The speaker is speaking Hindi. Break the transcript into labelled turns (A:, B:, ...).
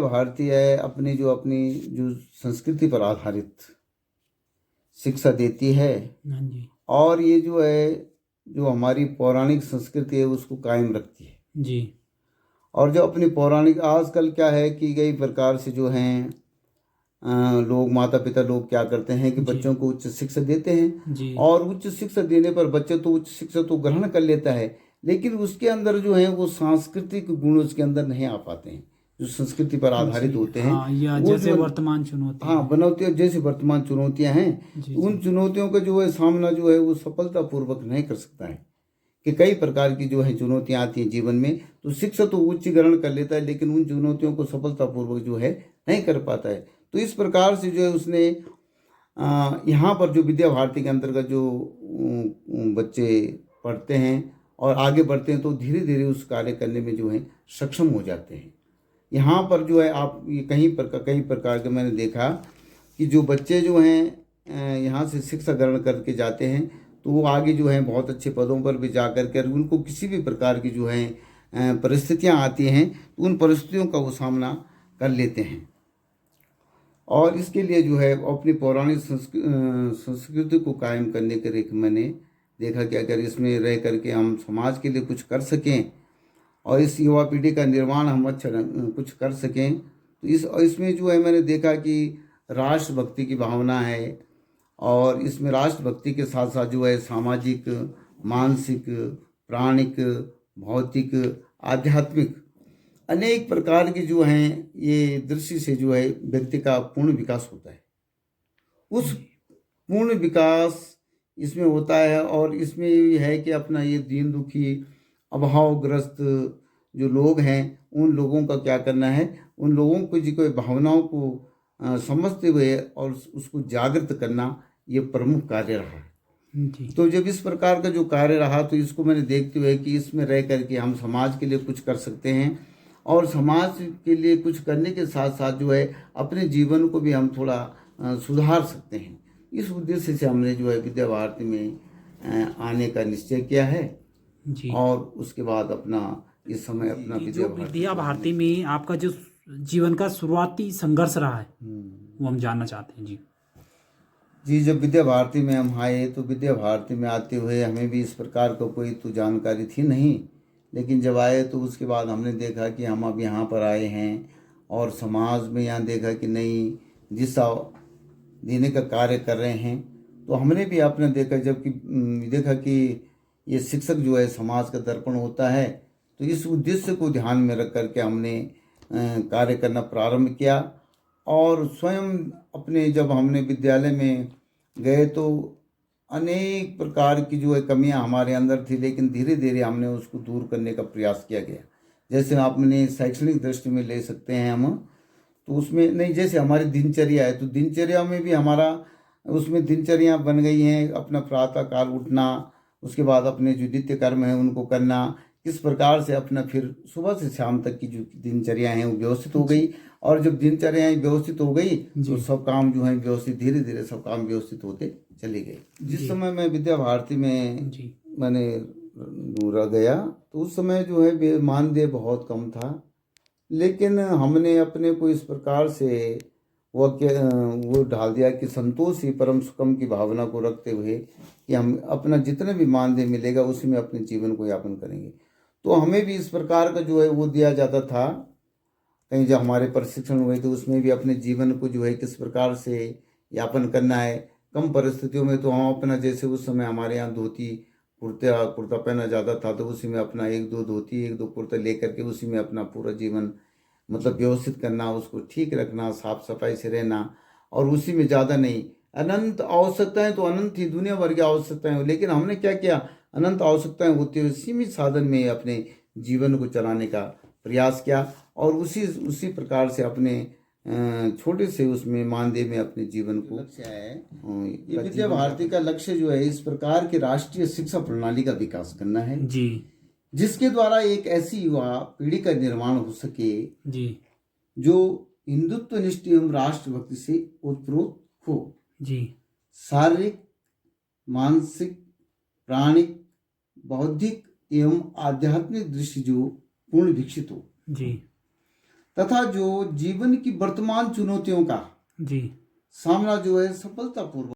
A: भारती है अपनी जो संस्कृति पर आधारित शिक्षा देती है।
B: हाँ जी।
A: और ये जो है जो हमारी पौराणिक संस्कृति है उसको कायम रखती है
B: जी।
A: और जो अपनी पौराणिक आजकल क्या है कि कई प्रकार से जो हैं लोग माता पिता लोग क्या करते हैं कि
B: जी।
A: बच्चों को उच्च शिक्षा देते हैं
B: जी।
A: और उच्च शिक्षा देने पर बच्चा तो उच्च शिक्षा तो ग्रहण कर लेता है, लेकिन उसके अंदर जो है वो सांस्कृतिक गुण उसके अंदर नहीं आ पाते हैं जो संस्कृति पर आधारित होते हैं।
B: हाँ, या
A: वो
B: जैसे
A: जो
B: वर्तमान चुनौती
A: हाँ
B: है।
A: बनौती जैसे वर्तमान चुनौतियां हैं,
B: जी
A: तो उन
B: जी।
A: चुनौतियों का जो है सामना जो है वो सफलतापूर्वक नहीं कर सकता है कि कई प्रकार की जो है चुनौतियां आती हैं जीवन में, तो शिक्षा तो उच्च ग्रहण कर लेता है लेकिन उन चुनौतियों को सफलतापूर्वक जो है नहीं कर पाता है। तो इस प्रकार से जो है उसने यहाँ पर जो विद्या भारती के अंतर्गत जो बच्चे पढ़ते हैं और आगे बढ़ते हैं तो धीरे धीरे उस कार्य करने में जो है सक्षम हो जाते हैं। यहाँ पर जो है आप ये कई प्रकार के मैंने देखा कि जो बच्चे जो हैं यहाँ से शिक्षा ग्रहण करके जाते हैं तो वो आगे जो है बहुत अच्छे पदों पर भी जा कर के उनको किसी भी प्रकार की जो है परिस्थितियाँ आती हैं तो उन परिस्थितियों का वो सामना कर लेते हैं। और इसके लिए जो है अपनी पौराणिक संस्कृति को कायम करने के लिए मैंने देखा कि अगर इसमें रह करके हम समाज के लिए कुछ कर सकें और इस युवा पीढ़ी का निर्माण हम अच्छा कुछ कर सकें तो इसमें जो है मैंने देखा कि राष्ट्रभक्ति की भावना है और इसमें राष्ट्रभक्ति के साथ साथ जो है सामाजिक, मानसिक, प्राणिक, भौतिक, आध्यात्मिक अनेक प्रकार की जो हैं ये दृष्टि से जो है व्यक्ति का पूर्ण विकास होता है। उस पूर्ण विकास इसमें होता है और इसमें ये है कि अपना ये दीन दुखी अभावग्रस्त जो लोग हैं उन लोगों का क्या करना है, उन लोगों को जी को भावनाओं को समझते हुए और उसको जागृत करना ये प्रमुख कार्य रहा है।
B: जी।
A: तो जब इस प्रकार का जो कार्य रहा तो इसको मैंने देखते हुए कि इसमें रह करके हम समाज के लिए कुछ कर सकते हैं और समाज के लिए कुछ करने के साथ साथ जो है अपने जीवन को भी हम थोड़ा सुधार सकते हैं। इस उद्देश्य से हमने जो है विद्या भारती में आने का निश्चय किया है
B: जी।
A: और उसके बाद अपना इस समय अपना
B: विद्या भारती में आपका जो जीवन का शुरुआती संघर्ष रहा है वो हम जानना चाहते हैं। जी
A: जी, जब विद्या भारती में हम आए तो विद्या भारती में आते हुए हमें भी इस प्रकार का कोई तो जानकारी थी नहीं, लेकिन जब आए तो उसके बाद हमने देखा कि हम अब यहाँ पर आए हैं और समाज में यहाँ देखा कि नहीं दिशा देने का कार्य कर रहे हैं तो हमने भी आपने देखा कि ये शिक्षक जो है समाज का दर्पण होता है। तो इस उद्देश्य को ध्यान में रख करके हमने कार्य करना प्रारंभ किया और स्वयं अपने जब हमने विद्यालय में गए तो अनेक प्रकार की जो है कमियां हमारे अंदर थी, लेकिन धीरे धीरे हमने उसको दूर करने का प्रयास किया गया। जैसे आपने शैक्षणिक दृष्टि में ले सकते हैं हम, तो उसमें नहीं जैसे हमारी दिनचर्या है तो दिनचर्या में भी हमारा उसमें दिनचर्या बन गई हैं, अपना प्रातः काल उठना, उसके बाद अपने जो नित्य कर्म है उनको करना, किस प्रकार से अपना फिर सुबह से शाम तक की जो दिनचर्या है वो व्यवस्थित हो गई और जब दिनचर्याएं व्यवस्थित हो गई तो सब काम जो है व्यवस्थित धीरे धीरे सब काम व्यवस्थित होते चले गए। जिस समय मैं विद्या भारती में मैंने रह गया तो उस समय जो है मानदेय बहुत कम था, लेकिन हमने अपने को इस प्रकार से वो ढाल दिया कि संतोष ही परम सुखम की भावना को रखते हुए कि हम अपना जितना भी मानदेय मिलेगा उसी में अपने जीवन को यापन करेंगे। तो हमें भी इस प्रकार का जो है वो दिया जाता था, कहीं जब हमारे प्रशिक्षण हुए तो उसमें भी अपने जीवन को जो है किस प्रकार से यापन करना है। कम परिस्थितियों में तो हम अपना जैसे उस समय हमारे यहाँ धोती कुर्ता पहना जाता था तो उसी में अपना एक दो धोती एक दो कुर्ता लेकर के उसी में अपना पूरा जीवन मतलब व्यवस्थित करना, उसको ठीक रखना, साफ सफाई से रहना और उसी में ज़्यादा नहीं। अनंत आवश्यकताएं तो अनंत ही दुनिया भर की आवश्यकताएं, लेकिन हमने क्या किया अनंत आवश्यकताएं होती हुई सीमित साधन में अपने जीवन को चलाने का प्रयास किया और उसी प्रकार से अपने छोटे से उसमें मानदेय में अपने जीवन को लक्ष्य है। ये विद्या भारती का लक्ष्य जो है इस प्रकार की राष्ट्रीय शिक्षा प्रणाली का विकास करना है
B: जी,
A: जिसके द्वारा एक ऐसी युवा पीढ़ी का निर्माण हो सके
B: जी,
A: जो हिंदुत्वनिष्ठ एवं राष्ट्रभक्ति से ओतप्रोत हो,
B: जी,
A: शारीरिक, मानसिक, प्राणिक, बौद्धिक एवं आध्यात्मिक दृष्टि जो पूर्ण विकसित हो।
B: जी,
A: तथा जो जीवन की वर्तमान चुनौतियों का
B: जी
A: सामना जो है सफलतापूर्वक